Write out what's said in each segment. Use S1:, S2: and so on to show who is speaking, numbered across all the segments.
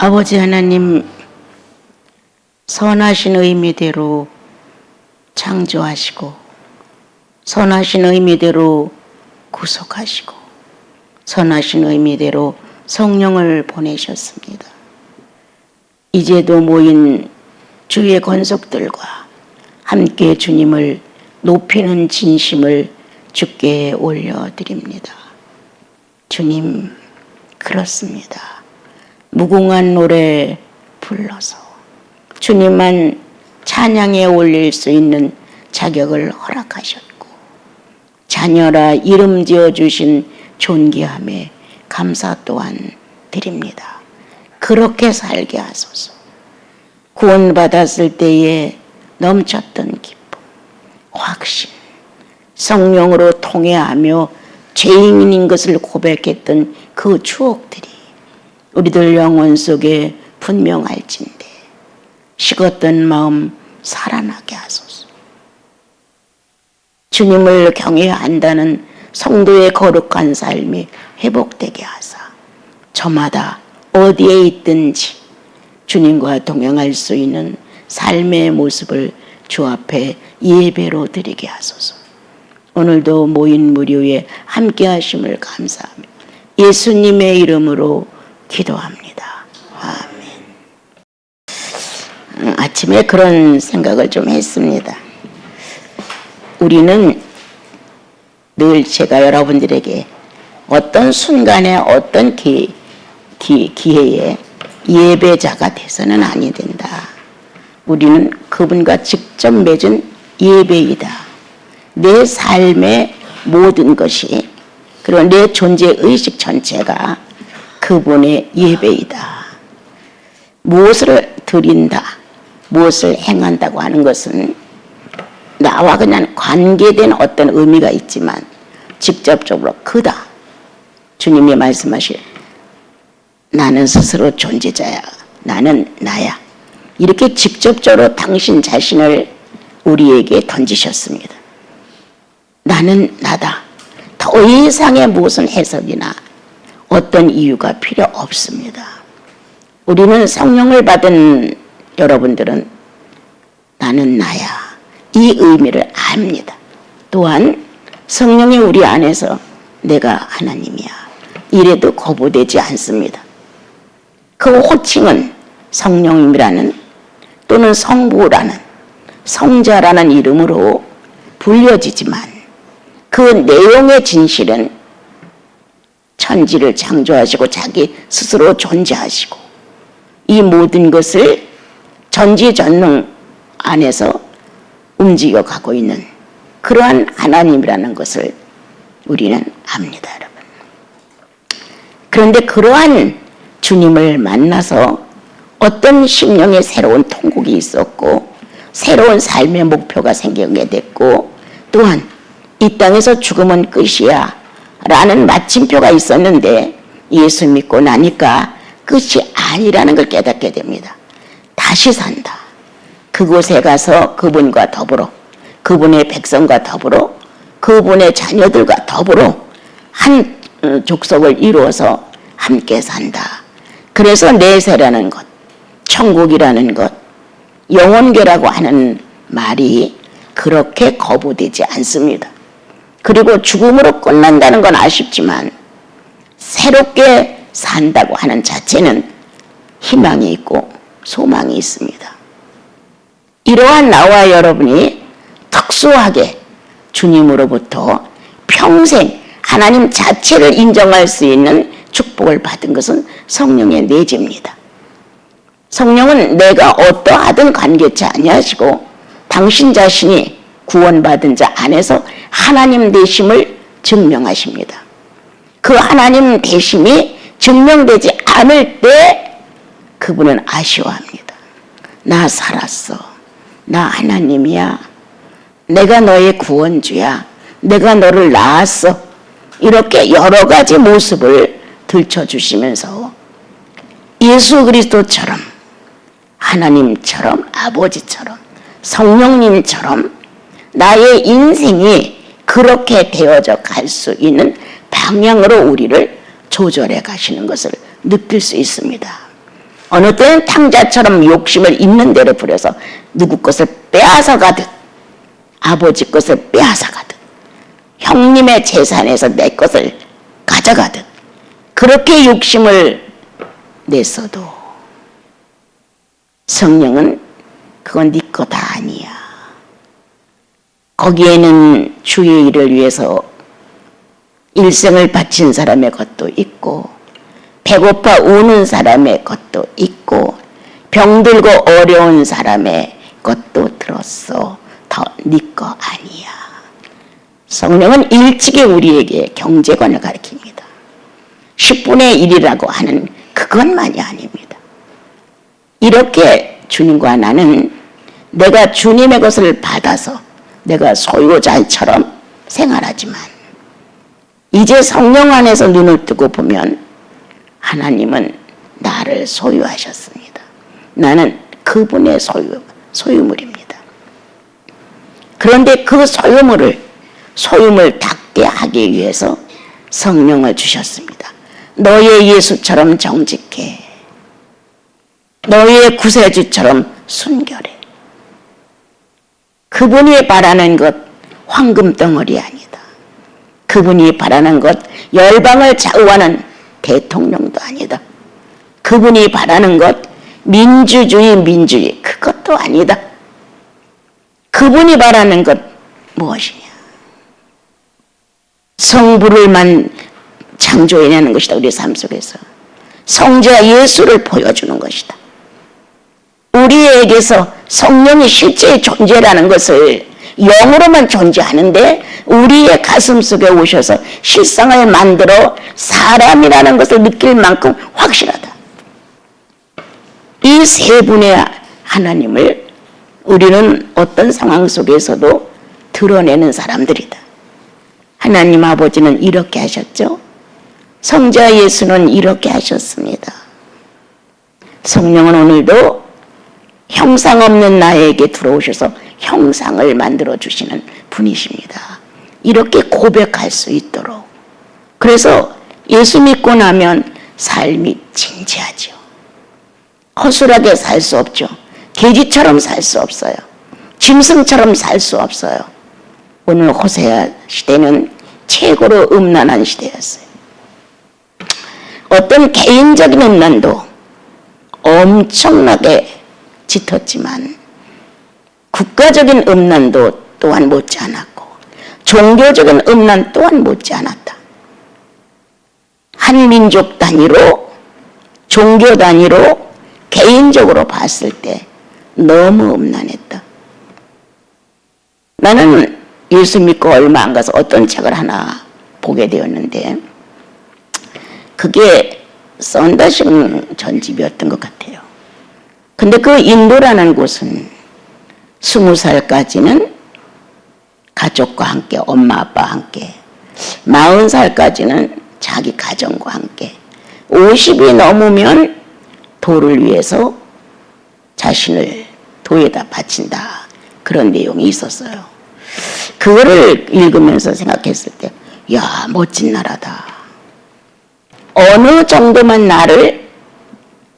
S1: 아버지 하나님, 선하신 의미대로 창조하시고 선하신 의미대로 구속하시고 선하신 의미대로 성령을 보내셨습니다. 이제도 모인 주의 권속들과 함께 주님을 높이는 진심을 주께 올려드립니다. 주님, 그렇습니다. 무궁한 노래 불러서 주님만 찬양에 올릴 수 있는 자격을 허락하셨고 자녀라 이름 지어주신 존귀함에 감사 또한 드립니다. 그렇게 살게 하소서. 구원받았을 때에 넘쳤던 기쁨, 확신, 성령으로 통회하며 죄인인 것을 고백했던 그 추억들이 우리들 영혼 속에 분명할진대 식었던 마음 살아나게 하소서. 주님을 경외한다는 성도의 거룩한 삶이 회복되게 하사 저마다 어디에 있든지 주님과 동행할 수 있는 삶의 모습을 주 앞에 예배로 드리게 하소서. 오늘도 모인 무리에 함께 하심을 감사하며 예수님의 이름으로 기도합니다. 아멘. 아침에 그런 생각을 좀 했습니다. 우리는 늘 제가 여러분들에게 어떤 순간에 어떤 기회에 예배자가 돼서는 아니 된다. 우리는 그분과 직접 맺은 예배이다. 내 삶의 모든 것이 그리고 내 존재 의식 전체가 그분의 예배이다. 무엇을 드린다, 무엇을 행한다고 하는 것은 나와 그냥 관계된 어떤 의미가 있지만 직접적으로 그다. 주님이 말씀하실 나는 스스로 존재자야. 나는 나야. 이렇게 직접적으로 당신 자신을 우리에게 던지셨습니다. 나는 나다. 더 이상의 무슨 해석이나 어떤 이유가 필요 없습니다. 우리는 성령을 받은 여러분들은 나는 나야. 이 의미를 압니다. 또한 성령이 우리 안에서 내가 하나님이야. 이래도 거부되지 않습니다. 그 호칭은 성령님이라는 또는 성부라는 성자라는 이름으로 불려지지만 그 내용의 진실은 천지를 창조하시고 자기 스스로 존재하시고 이 모든 것을 전지전능 안에서 움직여가고 있는 그러한 하나님이라는 것을 우리는 압니다, 여러분. 그런데 그러한 주님을 만나서 어떤 심령의 새로운 통곡이 있었고 새로운 삶의 목표가 생기게 됐고 또한 이 땅에서 죽음은 끝이야 라는 마침표가 있었는데 예수 믿고 나니까 끝이 아니라는 걸 깨닫게 됩니다. 다시 산다. 그곳에 가서 그분과 더불어 그분의 백성과 더불어 그분의 자녀들과 더불어 한 족속을 이루어서 함께 산다. 그래서 내세라는 것, 천국이라는 것, 영혼계라고 하는 말이 그렇게 거부되지 않습니다. 그리고 죽음으로 끝난다는 건 아쉽지만 새롭게 산다고 하는 자체는 희망이 있고 소망이 있습니다. 이러한 나와 여러분이 특수하게 주님으로부터 평생 하나님 자체를 인정할 수 있는 축복을 받은 것은 성령의 내재입니다. 성령은 내가 어떠하든 관계치 아니하시고 당신 자신이 구원받은 자 안에서 하나님 되심을 증명하십니다. 그 하나님 되심이 증명되지 않을 때 그분은 아쉬워합니다. 나 살았어. 나 하나님이야. 내가 너의 구원주야. 내가 너를 낳았어. 이렇게 여러 가지 모습을 들춰주시면서 예수 그리스도처럼 하나님처럼 아버지처럼 성령님처럼 나의 인생이 그렇게 되어져 갈 수 있는 방향으로 우리를 조절해 가시는 것을 느낄 수 있습니다. 어느 때는 탕자처럼 욕심을 있는 대로 부려서 누구 것을 빼앗아 가듯, 아버지 것을 빼앗아 가듯, 형님의 재산에서 내 것을 가져가듯 그렇게 욕심을 냈어도 성령은 그건 네 거다 아니야. 거기에는 주의 일을 위해서 일생을 바친 사람의 것도 있고, 배고파 우는 사람의 것도 있고, 병들고 어려운 사람의 것도 들었어. 더 네 거 아니야. 성령은 일찍이 우리에게 경제관을 가르칩니다. 10분의 1이라고 하는 그것만이 아닙니다. 이렇게 주님과 나는 내가 주님의 것을 받아서 내가 소유자처럼 생활하지만 이제 성령 안에서 눈을 뜨고 보면 하나님은 나를 소유하셨습니다. 나는 그분의 소유물입니다. 그런데 그 소유물 닦게 하기 위해서 성령을 주셨습니다. 너의 예수처럼 정직해. 너의 구세주처럼 순결해. 그분이 바라는 것 황금 덩어리 아니다. 그분이 바라는 것 열방을 좌우하는 대통령도 아니다. 그분이 바라는 것 민주주의 그것도 아니다. 그분이 바라는 것 무엇이냐? 성부를만 창조해내는 것이다. 우리 삶 속에서 성자 예수를 보여주는 것이다. 우리에게서 성령이 실제 존재라는 것을 영으로만 존재하는데 우리의 가슴 속에 오셔서 실상을 만들어 사람이라는 것을 느낄 만큼 확실하다. 이 세 분의 하나님을 우리는 어떤 상황 속에서도 드러내는 사람들이다. 하나님 아버지는 이렇게 하셨죠. 성자 예수는 이렇게 하셨습니다. 성령은 오늘도 형상 없는 나에게 들어오셔서 형상을 만들어 주시는 분이십니다. 이렇게 고백할 수 있도록. 그래서 예수 믿고 나면 삶이 진지하죠. 허술하게 살 수 없죠. 돼지처럼 살 수 없어요. 짐승처럼 살 수 없어요. 오늘 호세아 시대는 최고로 음란한 시대였어요. 어떤 개인적인 음란도 엄청나게 짙었지만 국가적인 음란도 또한 못지 않았고 종교적인 음란 또한 못지 않았다. 한 민족 단위로 종교 단위로 개인적으로 봤을 때 너무 음란했다. 나는 예수 믿고 얼마 안 가서 어떤 책을 하나 보게 되었는데 그게 썬더싱 전집이었던 것 같아요. 근데 그 인도라는 곳은 20살까지는 가족과 함께 엄마 아빠와 함께 40살까지는 자기 가정과 함께 50이 넘으면 도를 위해서 자신을 도에다 바친다. 그런 내용이 있었어요. 그거를 읽으면서 생각했을 때 야 멋진 나라다. 어느 정도만 나를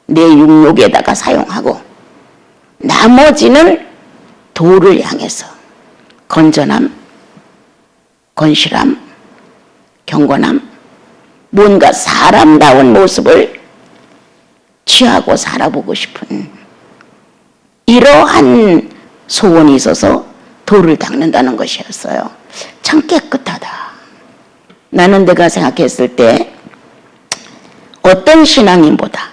S1: 내 육욕에다가 사용하고 나머지는 도를 향해서 건전함, 건실함, 경건함, 뭔가 사람다운 모습을 취하고 살아보고 싶은 이러한 소원이 있어서 도를 닦는다는 것이었어요. 참 깨끗하다. 나는 내가 생각했을 때 어떤 신앙인보다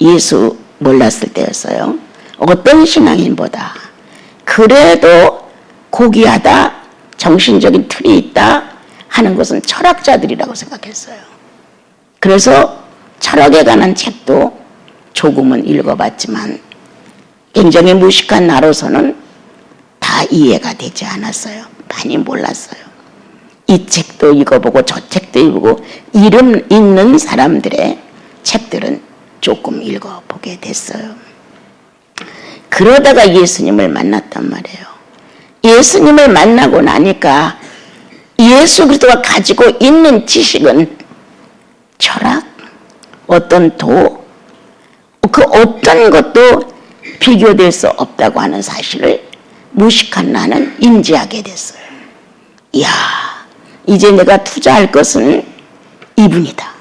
S1: 예수 몰랐을 때였어요. 어떤 신앙인보다 그래도 고귀하다, 정신적인 틀이 있다 하는 것은 철학자들이라고 생각했어요. 그래서 철학에 관한 책도 조금은 읽어봤지만 굉장히 무식한 나로서는 다 이해가 되지 않았어요. 많이 몰랐어요. 이 책도 읽어보고 저 책도 읽어보고 이름 있는 사람들의 책들은 조금 읽어보게 됐어요. 그러다가 예수님을 만났단 말이에요. 예수님을 만나고 나니까 예수 그리스도가 가지고 있는 지식은 철학, 어떤 도, 그 어떤 것도 비교될 수 없다고 하는 사실을 무식한 나는 인지하게 됐어요. 이야, 이제 내가 투자할 것은 이분이다.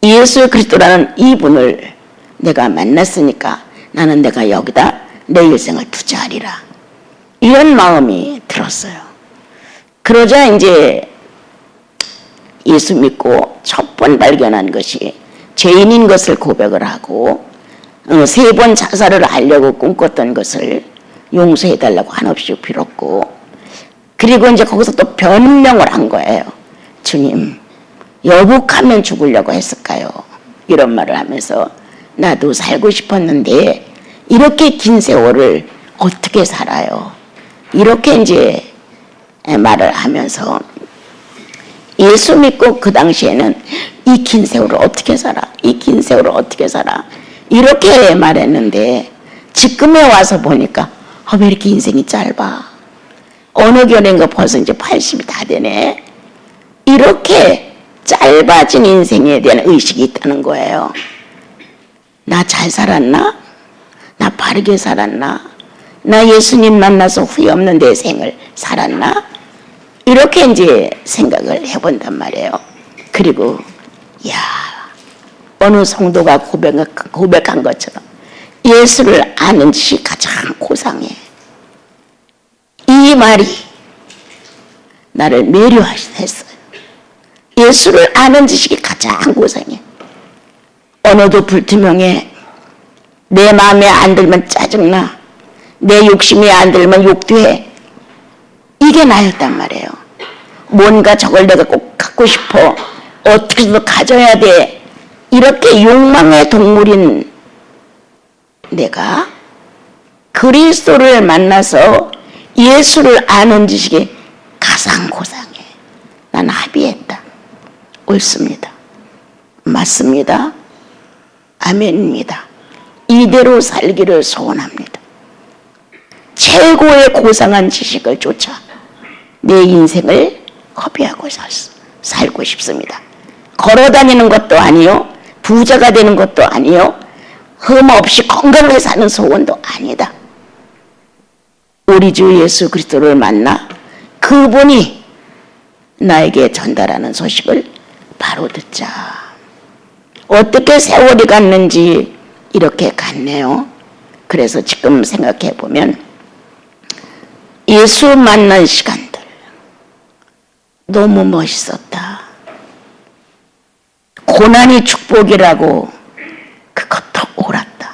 S1: 예수 그리스도라는 이분을 내가 만났으니까 나는 내가 여기다 내 일생을 투자하리라. 이런 마음이 들었어요. 그러자 이제 예수 믿고 첫 번 발견한 것이 죄인인 것을 고백을 하고 3번 자살을 하려고 꿈꿨던 것을 용서해달라고 한없이 빌었고, 그리고 이제 거기서 또 변명을 한 거예요. 주님, 여복하면 죽으려고 했을까요? 이런 말을 하면서 나도 살고 싶었는데 이렇게 긴 세월을 어떻게 살아요? 이렇게 이제 말을 하면서 예수 믿고 그 당시에는 이 긴 세월을 어떻게 살아? 이 긴 세월을 어떻게 살아? 이렇게 말했는데 지금에 와서 보니까 왜 이렇게 인생이 짧아? 어느 결인가 벌써 이제 80이 다 되네. 이렇게 짧아진 인생에 대한 의식이 있다는 거예요. 나 잘 살았나? 나 바르게 살았나? 나 예수님 만나서 후회 없는 내 생을 살았나? 이렇게 이제 생각을 해본단 말이에요. 그리고 야, 어느 성도가 고백한 것처럼 예수를 아는 짓이 가장 고상해. 이 말이 나를 매료했어요. 예수를 아는 지식이 가장 고상해. 언어도 불투명해. 내 마음에 안 들면 짜증나. 내 욕심이 안 들면 욕도 해. 이게 나였단 말이에요. 뭔가 저걸 내가 꼭 갖고 싶어. 어떻게든 가져야 돼. 이렇게 욕망의 동물인 내가 그리스도를 만나서 예수를 아는 지식이 가장 고상해. 난 합의했다. 옳습니다. 맞습니다. 아멘입니다. 이대로 살기를 소원합니다. 최고의 고상한 지식을 쫓아 내 인생을 허비하고 살고 싶습니다. 걸어다니는 것도 아니요, 부자가 되는 것도 아니요, 흠 없이 건강하게 사는 소원도 아니다. 우리 주 예수 그리스도를 만나 그분이 나에게 전달하는 소식을 바로 듣자. 어떻게 세월이 갔는지 이렇게 갔네요. 그래서 지금 생각해 보면 예수 만난 시간들 너무 멋있었다. 고난이 축복이라고 그것도 옳았다.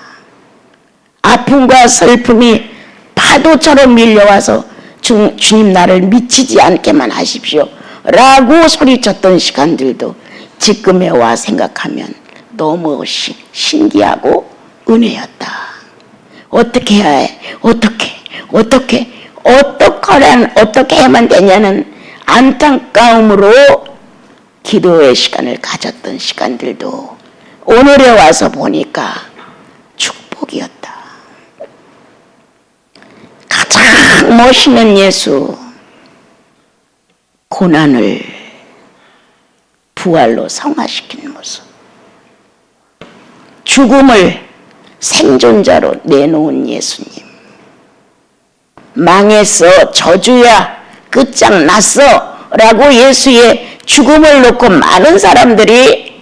S1: 아픔과 슬픔이 파도처럼 밀려와서 주님 나를 미치지 않게만 하십시오 라고 소리쳤던 시간들도 지금에 와 생각하면 너무 신기하고 은혜였다. 어떻게 해야 해? 어떻게 해야만 되냐는 안타까움으로 기도의 시간을 가졌던 시간들도 오늘에 와서 보니까 축복이었다. 가장 멋있는 예수, 고난을 부활로 성화시킨 모습, 죽음을 생존자로 내놓은 예수님, 망했어, 저주야, 끝장났어 라고 예수의 죽음을 놓고 많은 사람들이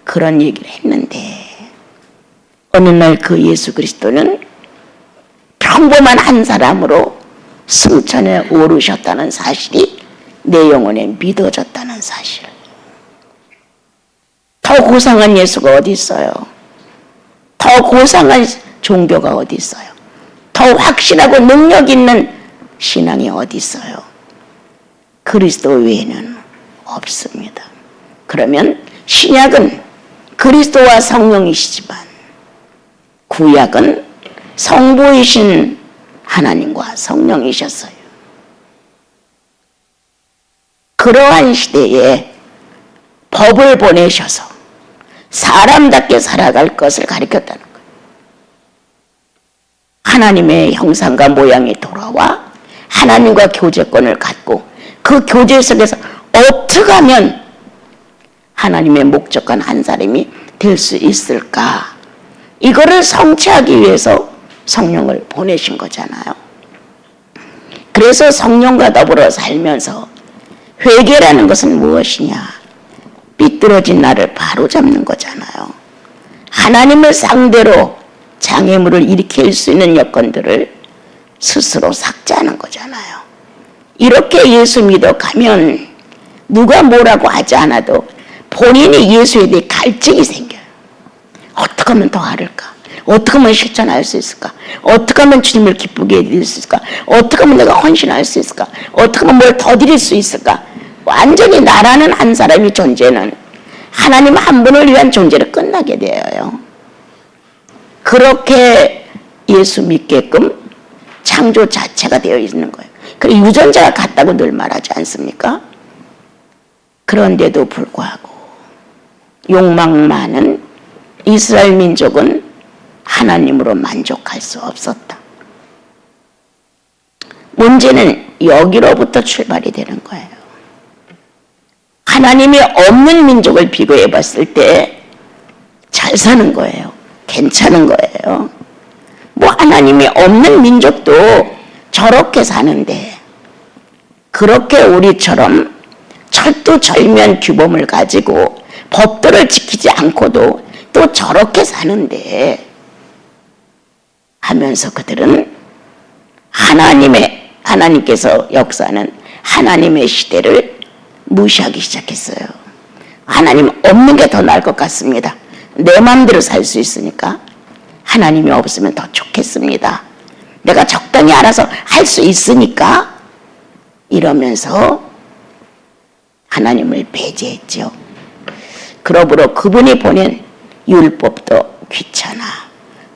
S1: 그런 얘기를 했는데, 어느 날 그 예수 그리스도는 평범한 한 사람으로 승천에 오르셨다는 사실이 내 영혼에 믿어졌다는 사실. 더 고상한 예수가 어디 있어요? 더 고상한 종교가 어디 있어요? 더 확실하고 능력 있는 신앙이 어디 있어요? 그리스도 외에는 없습니다. 그러면 신약은 그리스도와 성령이시지만 구약은 성부이신 하나님과 성령이셨어요. 그러한 시대에 법을 보내셔서 사람답게 살아갈 것을 가르쳤다는 거예요. 하나님의 형상과 모양이 돌아와 하나님과 교제권을 갖고 그 교제 속에서 어떻게 하면 하나님의 목적한 한 사람이 될 수 있을까? 이거를 성취하기 위해서 성령을 보내신 거잖아요. 그래서 성령과 더불어 살면서 회개라는 것은 무엇이냐? 삐뚤어진 나를 바로잡는 거잖아요. 하나님을 상대로 장애물을 일으킬 수 있는 여건들을 스스로 삭제하는 거잖아요. 이렇게 예수 믿어 가면 누가 뭐라고 하지 않아도 본인이 예수에 대해 갈증이 생겨요. 어떻게 하면 더 하를까? 어떻게 하면 실천할 수 있을까? 어떻게 하면 주님을 기쁘게 해드릴 수 있을까? 어떻게 하면 내가 헌신할 수 있을까? 어떻게 하면 뭘 더 드릴 수 있을까? 완전히 나라는 한 사람의 존재는 하나님 한 분을 위한 존재로 끝나게 되어요. 그렇게 예수 믿게끔 창조 자체가 되어 있는 거예요. 그리고 유전자가 같다고 늘 말하지 않습니까? 그런데도 불구하고 욕망 많은 이스라엘 민족은 하나님으로 만족할 수 없었다. 문제는 여기로부터 출발이 되는 거예요. 하나님이 없는 민족을 비교해 봤을 때 잘 사는 거예요. 괜찮은 거예요. 뭐 하나님이 없는 민족도 저렇게 사는데 그렇게 우리처럼 철두철미한 규범을 가지고 법도를 지키지 않고도 또 저렇게 사는데 하면서 그들은 하나님께서 역사하는 하나님의 시대를 무시하기 시작했어요. 하나님 없는 게 더 나을 것 같습니다. 내 마음대로 살 수 있으니까 하나님이 없으면 더 좋겠습니다. 내가 적당히 알아서 할 수 있으니까 이러면서 하나님을 배제했죠. 그러므로 그분이 보낸 율법도 귀찮아,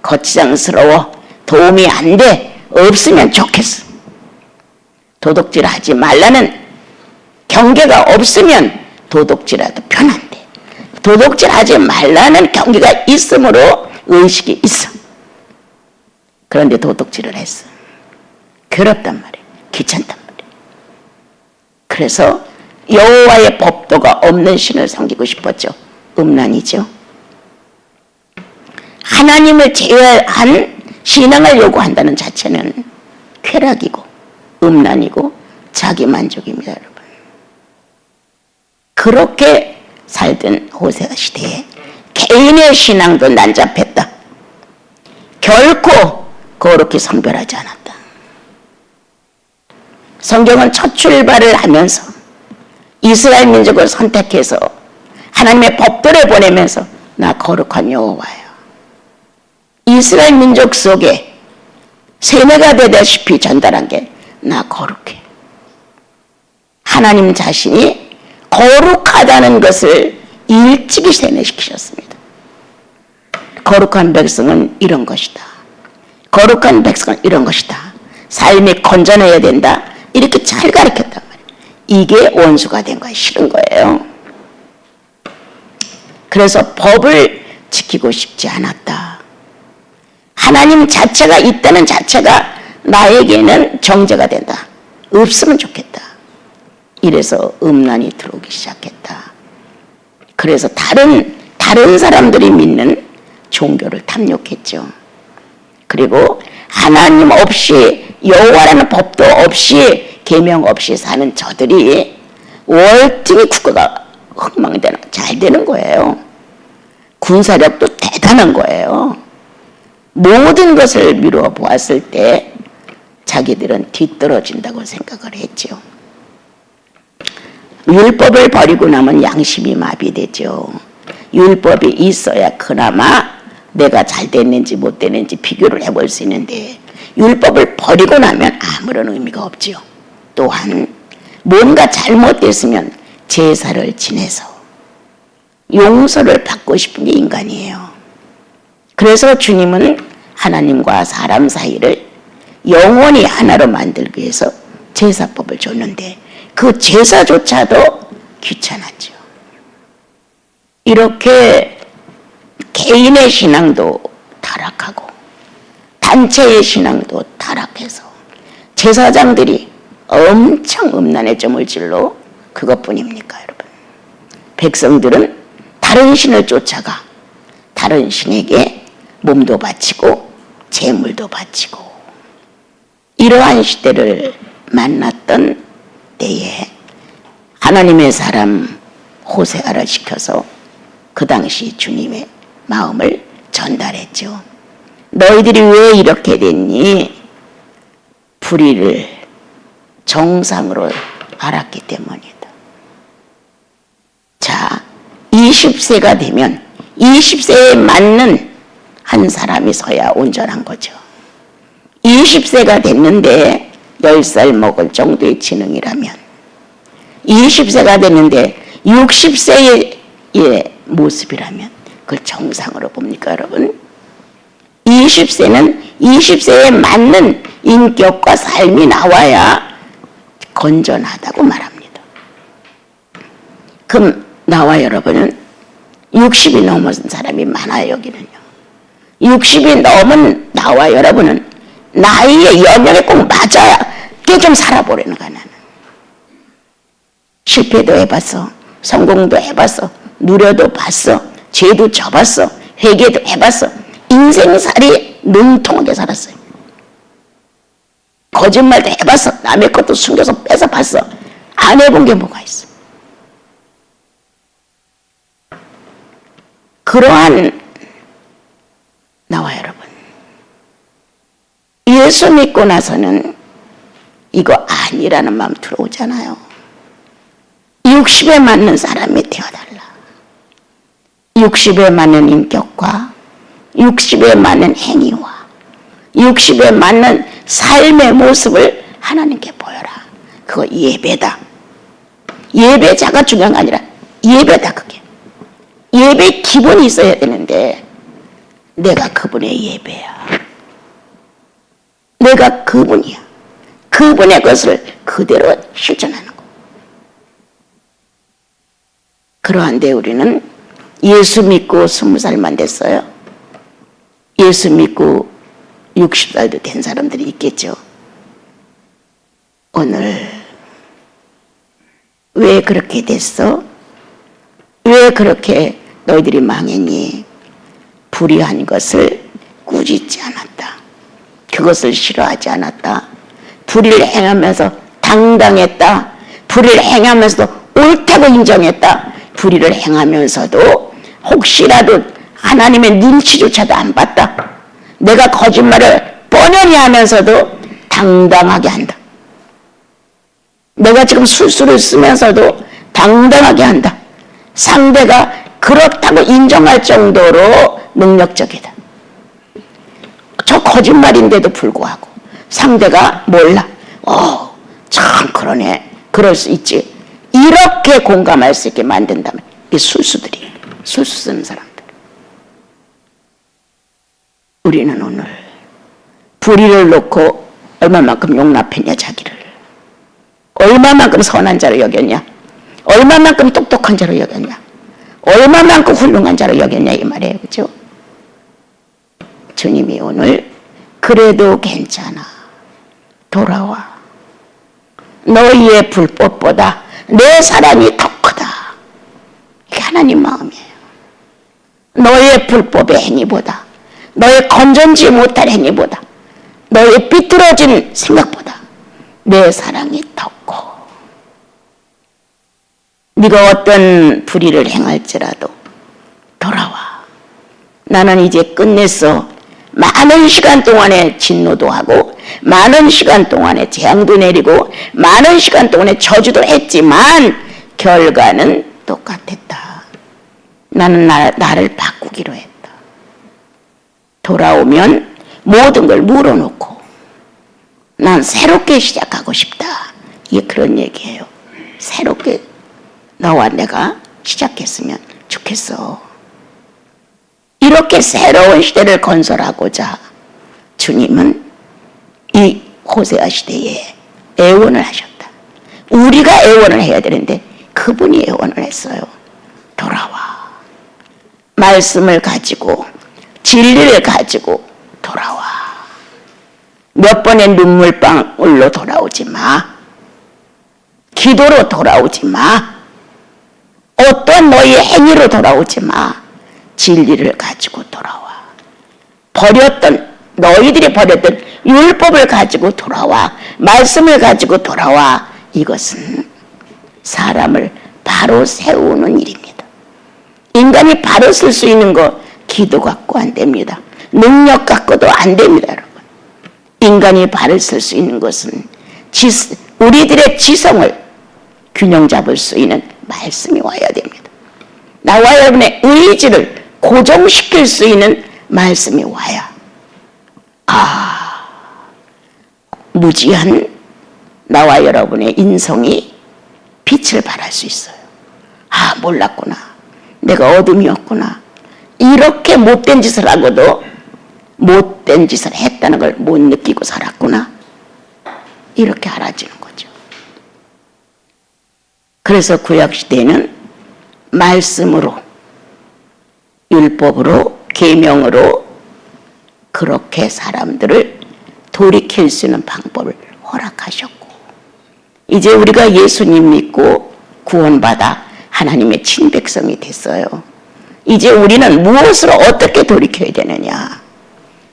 S1: 거치장스러워, 도움이 안 돼, 없으면 좋겠어. 도둑질 하지 말라는 경계가 없으면 도둑질해도 편한데 도둑질 하지 말라는 경계가 있으므로 의식이 있어. 그런데 도둑질을 했어. 괴롭단 말이에요. 귀찮단 말이에요. 그래서 여호와의 법도가 없는 신을 섬기고 싶었죠. 음란이죠. 하나님을 제외한 신앙을 요구한다는 자체는 쾌락이고 음란이고 자기만족입니다, 여러분. 그렇게 살던 호세아 시대에 개인의 신앙도 난잡했다. 결코 거룩히 성별하지 않았다. 성경은 첫 출발을 하면서 이스라엘 민족을 선택해서 하나님의 법도를 보내면서 나 거룩한 여호와예요. 이스라엘 민족 속에 세뇌가 되다시피 전달한 게 나 거룩해. 하나님 자신이 거룩하다는 것을 일찍이 세뇌시키셨습니다. 거룩한 백성은 이런 것이다. 거룩한 백성은 이런 것이다. 삶이 건전해야 된다. 이렇게 잘 가르쳤단 말이에요. 이게 원수가 된 거예요. 싫은 거예요. 그래서 법을 지키고 싶지 않았다. 하나님 자체가 있다는 자체가 나에게는 정죄가 된다. 없으면 좋겠다. 이래서 음란이 들어오기 시작했다. 그래서 다른 사람들이 믿는 종교를 탐욕했죠. 그리고 하나님 없이 여호와라는 법도 없이 계명 없이 사는 저들이 월등히 국가가 흥망되는 잘 되는 거예요. 군사력도 대단한 거예요. 모든 것을 미루어 보았을 때 자기들은 뒤떨어진다고 생각을 했죠. 율법을 버리고 나면 양심이 마비되죠. 율법이 있어야 그나마 내가 잘 됐는지 못 됐는지 비교를 해볼 수 있는데 율법을 버리고 나면 아무런 의미가 없죠. 또한 뭔가 잘못됐으면 제사를 지내서 용서를 받고 싶은 게 인간이에요. 그래서 주님은 하나님과 사람 사이를 영원히 하나로 만들기 위해서 제사법을 줬는데 그 제사조차도 귀찮았죠. 이렇게 개인의 신앙도 타락하고 단체의 신앙도 타락해서 제사장들이 엄청 음란해져 물질로 그것뿐입니까, 여러분? 백성들은 다른 신을 쫓아가 다른 신에게 몸도 바치고 재물도 바치고 이러한 시대를 만났던 때에 하나님의 사람 호세아를 시켜서 그 당시 주님의 마음을 전달했죠. 너희들이 왜 이렇게 됐니? 불의를 정상으로 알았기 때문이다. 자, 20세가 되면 20세에 맞는 한 사람이 서야 온전한 거죠. 20세가 됐는데 10살 먹을 정도의 지능이라면 20세가 됐는데 60세의 모습이라면 그걸 정상으로 봅니까 여러분? 20세는 20세에 맞는 인격과 삶이 나와야 건전하다고 말합니다. 그럼 나와 여러분은 60이 넘은 사람이 많아요. 여기는요. 60이 넘은 나와 여러분은 나이에 연령에 꼭 맞아야 그게 좀 살아보려는 거야. 나는 실패도 해봤어, 성공도 해봤어, 누려도 봤어, 죄도 져봤어, 회개도 해봤어. 인생살이 능통하게 살았어요. 거짓말도 해봤어, 남의 것도 숨겨서 뺏어봤어. 안 해본 게 뭐가 있어? 그러한 나와 여러분, 예수 믿고 나서는 이거 아니라는 마음 들어오잖아요. 60에 맞는 사람이 되어달라. 60에 맞는 인격과 60에 맞는 행위와 60에 맞는 삶의 모습을 하나님께 보여라. 그거 예배다. 예배자가 중요한 게 아니라 예배다. 그게 예배 기본이 있어야 되는데 내가 그분의 예배야. 내가 그분이야. 그분의 것을 그대로 실천하는 거. 그러한데 우리는 예수 믿고 20살만 됐어요. 예수 믿고 60살도 된 사람들이 있겠죠. 오늘 왜 그렇게 됐어? 왜 그렇게 너희들이 망했니? 불의한 것을 꾸짖지 않았다. 그것을 싫어하지 않았다. 불의를 행하면서 당당했다. 불의를 행하면서도 옳다고 인정했다. 불의를 행하면서도 혹시라도 하나님의 눈치조차도 안 봤다. 내가 거짓말을 뻔히 하면서도 당당하게 한다. 내가 지금 술수를 쓰면서도 당당하게 한다. 상대가 그렇다고 인정할 정도로 능력적이다. 저 거짓말인데도 불구하고 상대가 몰라. 참 그러네. 그럴 수 있지. 이렇게 공감할 수 있게 만든다면 이 술수들이 술수 쓰는 사람들. 우리는 오늘 불의를 놓고 얼마만큼 용납했냐 자기를. 얼마만큼 선한 자로 여겼냐. 얼마만큼 똑똑한 자로 여겼냐. 얼마만큼 훌륭한 자로 여겼냐 이 말이에요. 그렇죠? 주님이 오늘 그래도 괜찮아. 돌아와. 너희의 불법보다 내 사랑이 더 크다. 이게 하나님 마음이에요. 너의 불법의 행위보다, 너의 건전지 못할 행위보다, 너의 삐뚤어진 생각보다 내 사랑이 더 커. 네가 어떤 불의를 행할지라도 돌아와. 나는 이제 끝냈어. 많은 시간 동안에 진노도 하고 많은 시간 동안에 재앙도 내리고 많은 시간 동안에 저주도 했지만 결과는 똑같았다. 나는 나를 바꾸기로 했다. 돌아오면 모든 걸 물어놓고 난 새롭게 시작하고 싶다. 이게 그런 얘기예요. 새롭게 너와 내가 시작했으면 좋겠어. 이렇게 새로운 시대를 건설하고자 주님은 이 호세아 시대에 애원을 하셨다. 우리가 애원을 해야 되는데 그분이 애원을 했어요. 돌아와. 말씀을 가지고 진리를 가지고 돌아와. 몇 번의 눈물방울로 돌아오지 마. 기도로 돌아오지 마. 어떤 너의 행위로 돌아오지 마. 진리를 가지고 돌아와. 너희들이 버렸던 율법을 가지고 돌아와, 말씀을 가지고 돌아와. 이것은 사람을 바로 세우는 일입니다. 인간이 바로 쓸 수 있는 거 기도 갖고 안 됩니다. 능력 갖고도 안 됩니다, 여러분. 인간이 바로 쓸 수 있는 것은 우리들의 지성을 균형 잡을 수 있는 말씀이 와야 됩니다. 나와 여러분의 의지를 고정시킬 수 있는 말씀이 와야 무지한 나와 여러분의 인성이 빛을 발할 수 있어요. 몰랐구나. 내가 어둠이었구나. 이렇게 못된 짓을 하고도 못된 짓을 했다는 걸 못 느끼고 살았구나. 이렇게 알아지는 거죠. 그래서 구약시대에는 말씀으로, 율법으로, 계명으로 그렇게 사람들을 돌이킬 수 있는 방법을 허락하셨고, 이제 우리가 예수님 믿고 구원받아 하나님의 친백성이 됐어요. 이제 우리는 무엇으로 어떻게 돌이켜야 되느냐?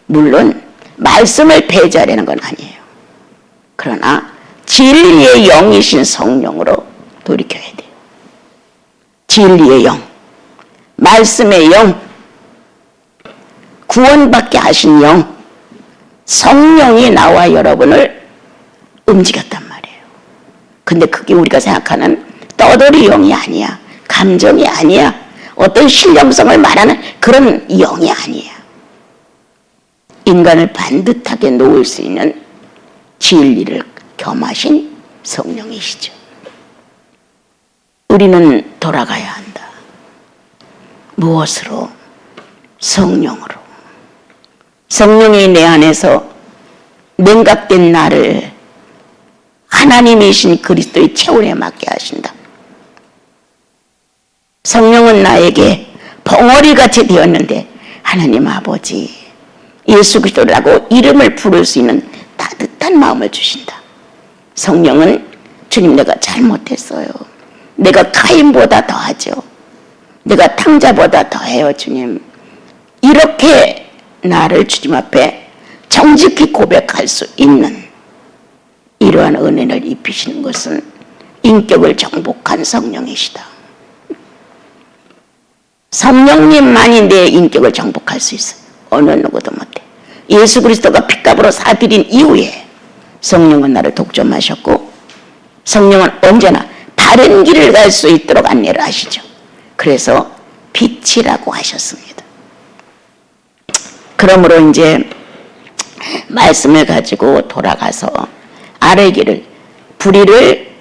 S1: 물론 말씀을 배제하려는 건 아니에요. 그러나 진리의 영이신 성령으로 돌이켜야 돼요. 진리의 영, 말씀의 영, 구원받게 하신 영, 성령이 나와 여러분을 움직였단 말이에요. 근데 그게 우리가 생각하는 떠돌이 영이 아니야. 감정이 아니야. 어떤 신령성을 말하는 그런 영이 아니야. 인간을 반듯하게 놓을 수 있는 진리를 겸하신 성령이시죠. 우리는 돌아가야 한다. 무엇으로? 성령으로. 성령이 내 안에서 냉각된 나를 하나님이신 그리스도의 체온에 맞게 하신다. 성령은 나에게 벙어리같이 되었는데 하나님 아버지 예수 그리스도라고 이름을 부를 수 있는 따뜻한 마음을 주신다. 성령은 주님, 내가 잘못했어요. 내가 카인보다 더하죠. 내가 탕자보다 더해요, 주님. 이렇게 나를 주님 앞에 정직히 고백할 수 있는 이러한 은혜를 입히시는 것은 인격을 정복한 성령이시다. 성령님만이 내 인격을 정복할 수 있어요. 어느 누구도 못해. 예수 그리스도가 핏값으로 사드린 이후에 성령은 나를 독점하셨고, 성령은 언제나 바른 길을 갈 수 있도록 안내를 하시죠. 그래서 빛이라고 하셨습니다. 그러므로 이제 말씀을 가지고 돌아가서 아래 길을, 불의를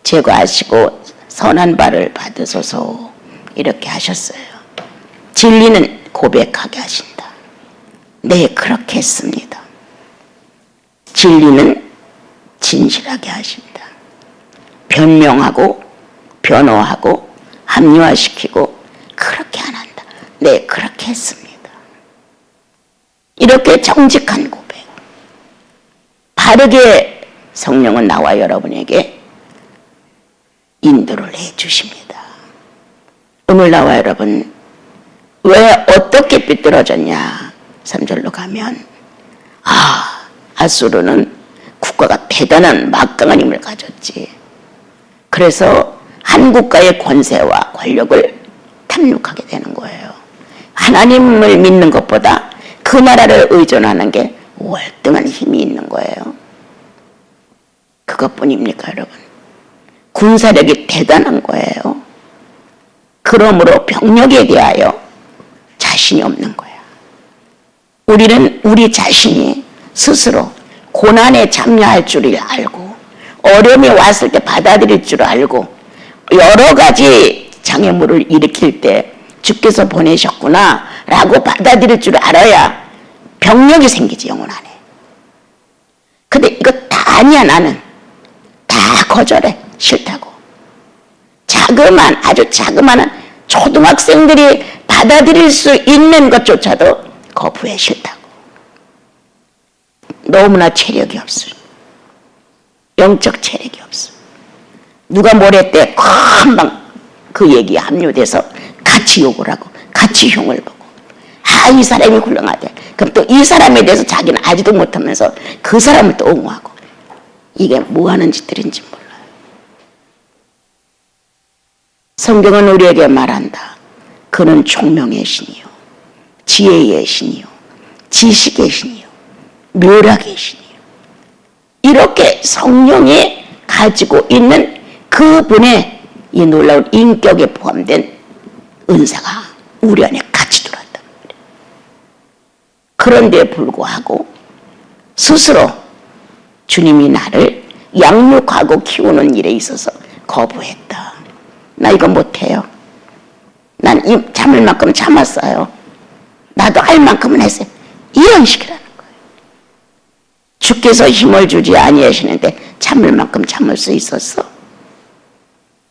S1: 제거하시고 선한 바를 받으소서, 이렇게 하셨어요. 진리는 고백하게 하신다. 네, 그렇게 했습니다. 진리는 진실하게 하신다. 변명하고 변호하고 합리화시키고 그렇게 안 한다. 네, 그렇게 했습니다. 이렇게 정직한 고백, 바르게 성령은 나와 여러분에게 인도를 해주십니다. 오늘 나와 여러분, 왜 어떻게 삐뚤어졌냐? 3절로 가면 아수르는 국가가 대단한 막강한 힘을 가졌지. 그래서 한 국가의 권세와 권력을 탐욕하게 되는 거예요. 하나님을 믿는 것보다 그 나라를 의존하는 게 월등한 힘이 있는 거예요. 그것뿐입니까, 여러분? 군사력이 대단한 거예요. 그러므로 병력에 대하여 자신이 없는 거야. 우리는 우리 자신이 스스로 고난에 참여할 줄을 알고, 어려움이 왔을 때 받아들일 줄 알고, 여러 가지 장애물을 일으킬 때 주께서 보내셨구나 라고 받아들일 줄 알아야 병력이 생기지, 영혼 안에. 근데 이거 다 아니야. 나는 다 거절해. 싫다고. 아주 자그마한 초등학생들이 받아들일 수 있는 것조차도 거부해. 싫다고. 너무나 체력이 없어. 영적 체력이 없어. 누가 뭘 했대, 금방 그 얘기에 합류돼서 같이 욕을 하고 같이 흉을 보고, 이 사람이 훌륭하대. 그럼 또 이 사람에 대해서 자기는 알지도 못하면서 그 사람을 또 옹호하고. 이게 뭐 하는 짓들인지 몰라요. 성경은 우리에게 말한다. 그는 총명의 신이요, 지혜의 신이요, 지식의 신이요, 묘락의 신이요. 이렇게 성령이 가지고 있는 그분의 이 놀라운 인격에 포함된 은사가 우리 안에 같이 들어왔단 말이에요. 그런데 불구하고 스스로 주님이 나를 양육하고 키우는 일에 있어서 거부했다. 나 이거 못해요. 난 참을 만큼 참았어요. 나도 할 만큼은 했어요. 이런 식이라는 거예요. 주께서 힘을 주지 아니하시는데 참을 만큼 참을 수 있었어?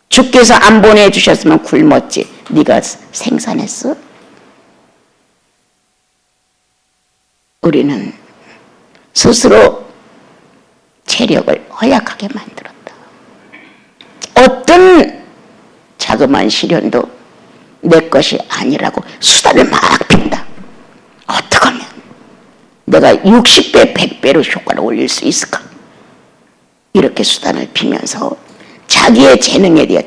S1: 주께서 안 보내주셨으면 굶었지. 네가 생산했어? 우리는 스스로 체력을 허약하게 만들었다. 어떤 자그마한 시련도 내 것이 아니라고 수단을 막 핀다. 어떻게 하면 내가 60배, 100배로 효과를 올릴 수 있을까? 이렇게 수단을 피면서 자기의 재능에 대해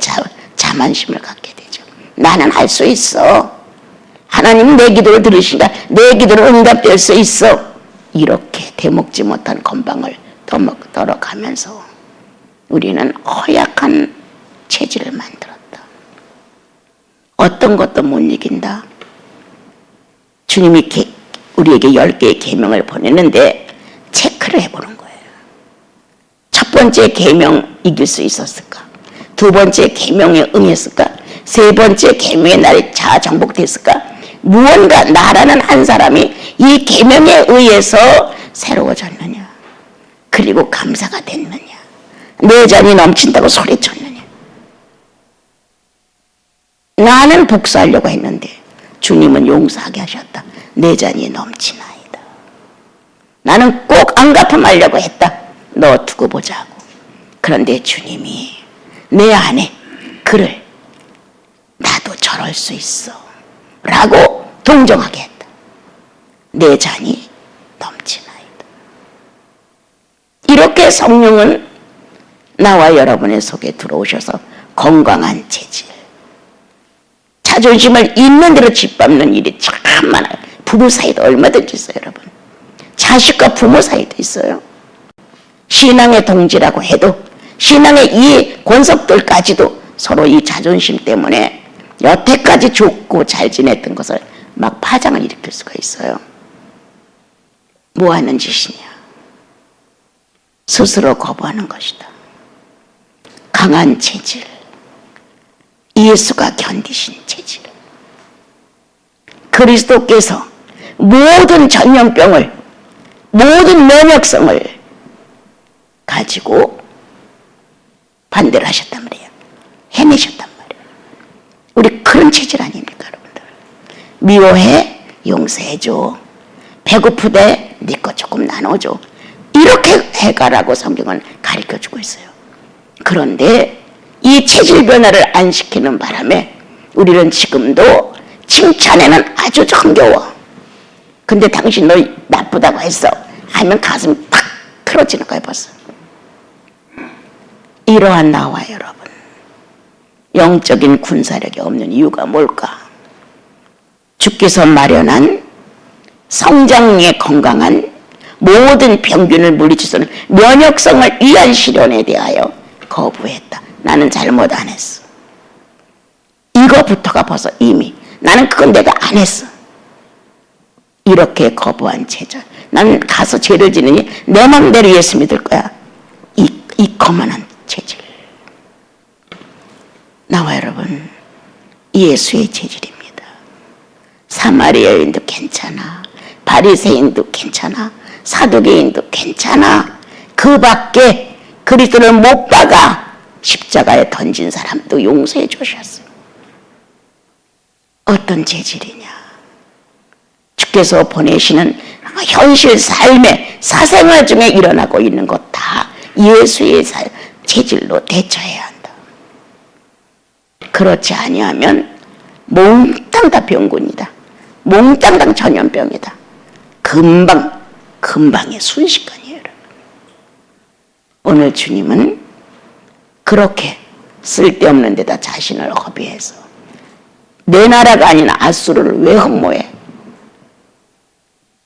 S1: 자만심을 갖게 되죠. 나는 할 수 있어. 하나님은 내 기도를 들으시니까 내 기도를 응답될 수 있어. 이렇게 대먹지 못한 건방을 덜어가면서 우리는 허약한 체질을 만들었다. 어떤 것도 못 이긴다. 주님이 우리에게 10개의 계명을 보냈는데 체크를 해보는 거예요. 첫 번째 계명 이길 수 있었을까? 두 번째 계명에 응했을까? 세 번째 계명에 나를 정복됐을까? 무언가 나라는 한 사람이 이 계명에 의해서 새로워졌느냐? 그리고 감사가 됐느냐? 내 잔이 넘친다고 소리쳤느냐? 나는 복수하려고 했는데 주님은 용서하게 하셨다. 내 잔이 넘치나이다. 나는 꼭 안 갚음하려고 했다. 너 두고 보자고. 그런데 주님이 내 안에 그를 나도 저럴 수 있어 라고 동정하게 했다. 내 잔이 넘치나이다. 이렇게 성령은 나와 여러분의 속에 들어오셔서 건강한 체질, 자존심을 있는 대로 짓밟는 일이 참 많아요. 부부 사이도 얼마든지 있어요, 여러분. 자식과 부모 사이도 있어요. 신앙의 동지라고 해도 신앙의 이 권속들까지도 서로 이 자존심 때문에 여태까지 좋고 잘 지냈던 것을 막 파장을 일으킬 수가 있어요. 뭐 하는 짓이냐? 스스로 거부하는 것이다. 강한 체질, 예수가 견디신 체질. 그리스도께서 모든 전염병을, 모든 면역성을 가지고 반대를 하셨단 말이에요. 해내셨단 말이에요. 우리 그런 체질 아닙니까, 여러분들? 미워해? 용서해줘. 배고프대? 네 거 조금 나눠줘. 이렇게 해가라고 성경은 가르쳐주고 있어요. 그런데 이 체질 변화를 안 시키는 바람에 우리는 지금도 칭찬에는 아주 정겨워. 근데 당신 너 나쁘다고 했어 하면 가슴이 팍 틀어지는 거예요, 벌써. 이러한 나와 여러분, 영적인 군사력이 없는 이유가 뭘까? 주께서 마련한 성장에 건강한 모든 병균을 물리치는 면역성을 위한 실현에 대하여 거부했다. 나는 잘못 안 했어. 이거부터가 벌써 이미 나는 그건 내가 안 했어. 이렇게 거부한 체질. 나는 가서 죄를 지느니 내 맘대로 예수 믿을 거야. 이 거만한 체질. 나와 여러분, 예수의 체질입니다. 사마리아 여인도 괜찮아. 바리새인도 괜찮아. 사두개인도 괜찮아. 그 밖에 그리스도를 못 박아 십자가에 던진 사람도 용서해 주셨어요. 어떤 체질이냐? 주께서 보내시는 현실 삶의 사생활 중에 일어나고 있는 것 다 예수의 체질로 대처해야 한다. 그렇지 아니하면 몽땅 다 병군이다. 몽땅 다 전염병이다. 그 금방의 순식간이에요. 여러분. 오늘 주님은 그렇게 쓸데없는 데다 자신을 허비해서 내 나라가 아닌 아수르를 왜 흠모해?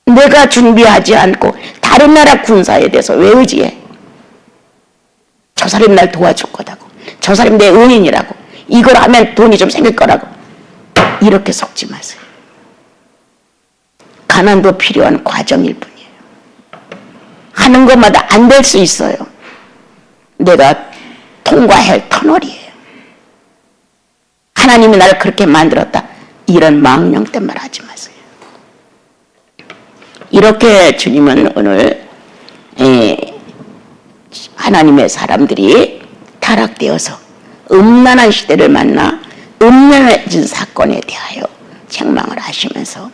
S1: 내가 준비하지 않고 다른 나라 군사에 대해서 왜 의지해? 저 사람 날 도와줄 거라고, 저 사람 내 은인이라고, 이걸 하면 돈이 좀 생길 거라고. 이렇게 속지 마세요. 가난도 필요한 과정일 뿐이에요. 하는 것마다 안 될 수 있어요. 내가 통과해야 할 터널이에요. 하나님이 나를 그렇게 만들었다. 이런 망령된 말 하지 마세요. 이렇게 주님은 오늘 하나님의 사람들이 타락되어서 음란한 시대를 만나 음란해진 사건에 대하여 책망을 하시면서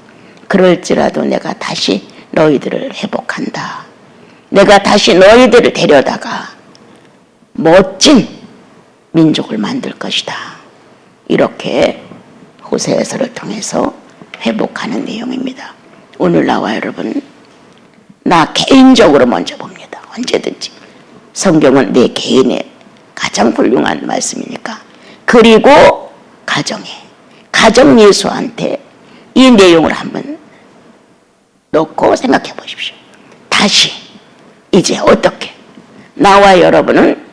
S1: 그럴지라도 내가 다시 너희들을 회복한다. 내가 다시 너희들을 데려다가 멋진 민족을 만들 것이다. 이렇게 호세아서를 통해서 회복하는 내용입니다. 오늘 나와 여러분, 나 개인적으로 먼저 봅니다. 언제든지 성경은 내 개인의 가장 훌륭한 말씀이니까. 그리고 가정 예수한테 이 내용을 한번 놓고 생각해 보십시오. 다시 이제 어떻게 나와 여러분은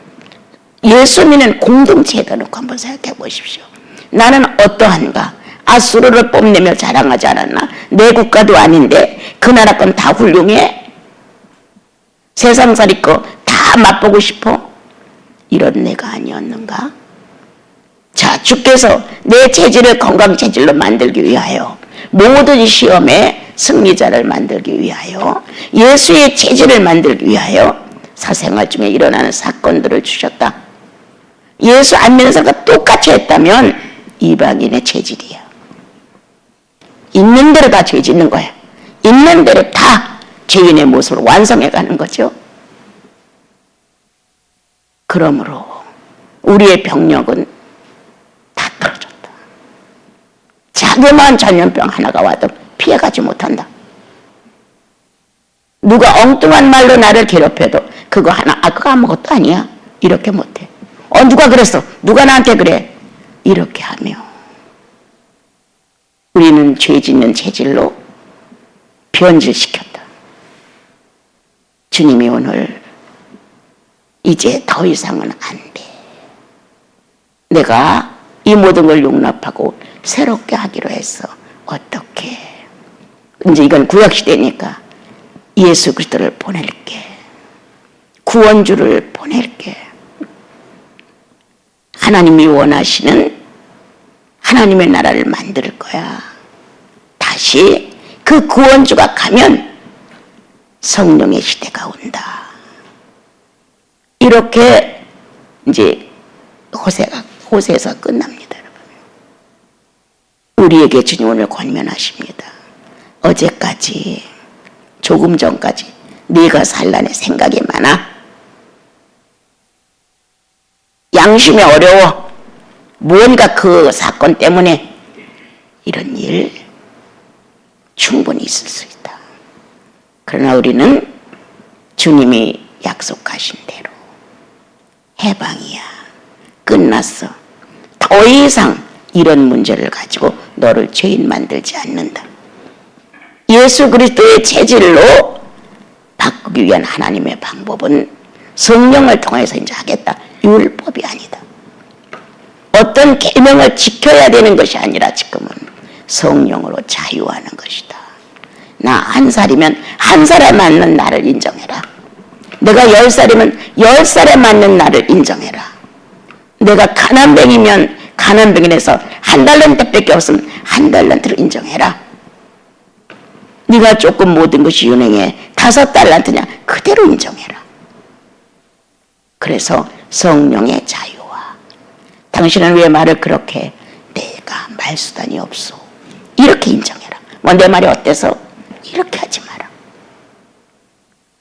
S1: 예수 믿는 공동체에다 놓고 한번 생각해 보십시오. 나는 어떠한가? 아수르를 뽐내며 자랑하지 않았나? 내 국가도 아닌데 그 나라 건 다 훌륭해? 세상살이 거 다 맛보고 싶어? 이런 내가 아니었는가? 자, 주께서 내 체질을 건강 체질로 만들기 위하여 모든 시험에 승리자를 만들기 위하여 예수의 체질을 만들기 위하여 사생활 중에 일어나는 사건들을 주셨다. 예수 안 믿는 사람과 똑같이 했다면 이방인의 체질이야. 있는 대로 다 죄 짓는 거야. 있는 대로 다 죄인의 모습으로 완성해가는 거죠. 그러므로 우리의 병력은 다 떨어졌다. 자그마한 전염병 하나가 와도 피해가지 못한다. 누가 엉뚱한 말로 나를 괴롭혀도 그거 아무것도 아니야. 이렇게 못해. 누가 그랬어? 누가 나한테 그래? 이렇게 하며 우리는 죄 짓는 체질로 변질시켰다. 주님이 오늘 이제 더 이상은 안 돼. 내가 이 모든 걸 용납하고 새롭게 하기로 했어. 어떻게? 이제 이건 구약시대니까 예수 그리스도를 보낼게. 구원주를 보낼게. 하나님이 원하시는 하나님의 나라를 만들 거야. 다시 그 구원주가 가면 성령의 시대가 온다. 이렇게 이제 호세에서 끝납니다. 여러분. 우리에게 주님 오늘 권면하십니다. 어제까지 조금 전까지 네가 산란에 생각이 많아. 양심이 어려워. 무언가 그 사건 때문에 이런 일 충분히 있을 수 있다. 그러나 우리는 주님이 약속하신 대로 해방이야. 끝났어. 더 이상 이런 문제를 가지고 너를 죄인 만들지 않는다. 예수 그리스도의 체질로 바꾸기 위한 하나님의 방법은 성령을 통해서 이제 하겠다. 율법이 아니다. 어떤 계명을 지켜야 되는 것이 아니라 지금은 성령으로 자유하는 것이다. 나 1살이면 1살에 맞는 나를 인정해라. 내가 10살이면 10살에 맞는 나를 인정해라. 내가 가난뱅이면 가난뱅이에서 1달란트밖에 없으면 1달란트를 인정해라. 네가 조금 모든 것이 유능해 5달란트냐 그대로 인정해라. 그래서 성령의 자유와 당신은 왜 말을 그렇게 해? 내가 말수단이 없소. 이렇게 인정해라. 뭐 내 말이 어때서? 이렇게 하지 마라.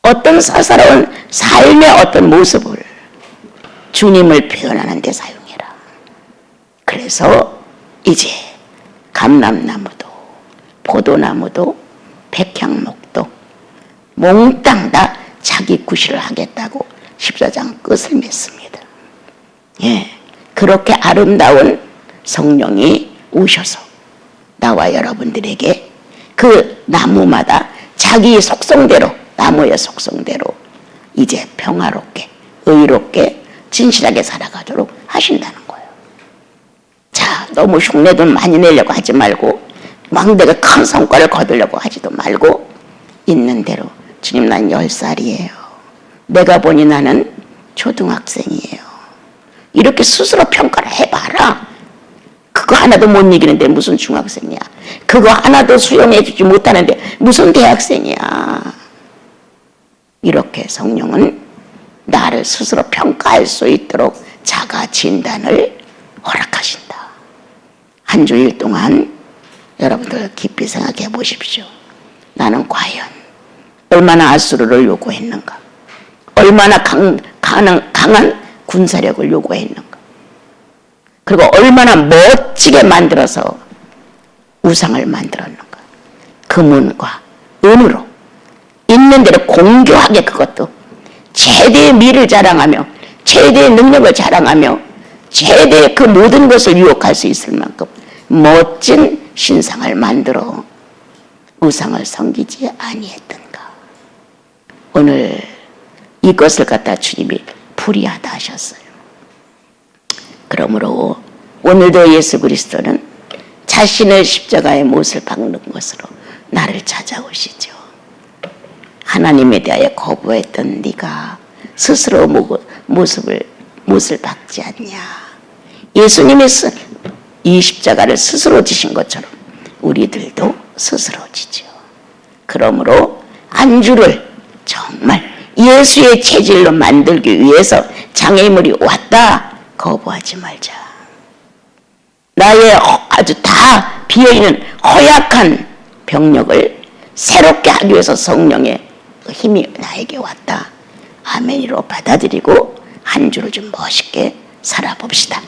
S1: 어떤 사사로운 삶의 어떤 모습을 주님을 표현하는 데 사용해라. 그래서 이제 감람나무도 포도나무도 백향목도 몽땅 다 자기 구실을 하겠다고 14장 끝을 맺습니다. 예, 그렇게 아름다운 성령이 오셔서 나와 여러분들에게 그 나무마다 자기 속성대로, 나무의 속성대로 이제 평화롭게, 의롭게, 진실하게 살아가도록 하신다는 거예요. 자, 너무 흉내도 많이 내려고 하지 말고, 막 내가 큰 성과를 거두려고 하지도 말고, 있는 대로, 주님, 난 10살이에요. 내가 보니 나는 초등학생이에요. 이렇게 스스로 평가를 해봐라. 그거 하나도 못 이기는데 무슨 중학생이야. 그거 하나도 수용해주지 못하는데 무슨 대학생이야. 이렇게 성령은 나를 스스로 평가할 수 있도록 자가 진단을 허락하신다. 한 주일 동안 여러분들 깊이 생각해 보십시오. 나는 과연 얼마나 아수르를 요구했는가? 얼마나 강한 군사력을 요구했는가? 그리고 얼마나 멋지게 만들어서 우상을 만들었는가? 금은과 은으로 있는 대로 공교하게, 그것도 최대의 미를 자랑하며 최대의 능력을 자랑하며 최대의 그 모든 것을 유혹할 수 있을 만큼 멋진 신상을 만들어 우상을 섬기지 아니했던가? 오늘 이것을 갖다 주님이 불의하다 하셨어요. 그러므로 오늘도 예수 그리스도는 자신의 십자가의 못을 박는 것으로 나를 찾아오시죠. 하나님에 대하여 거부했던 네가 스스로 못을 박지 않냐. 예수님이 이 십자가를 스스로 지신 것처럼 우리들도 스스로 지죠. 그러므로 안주를 정말 예수의 체질로 만들기 위해서 장애물이 왔다, 거부하지 말자. 나의 아주 다 비어있는 허약한 병력을 새롭게 하기 위해서 성령의 힘이 나에게 왔다. 아멘으로 받아들이고 한 주를 좀 멋있게 살아봅시다.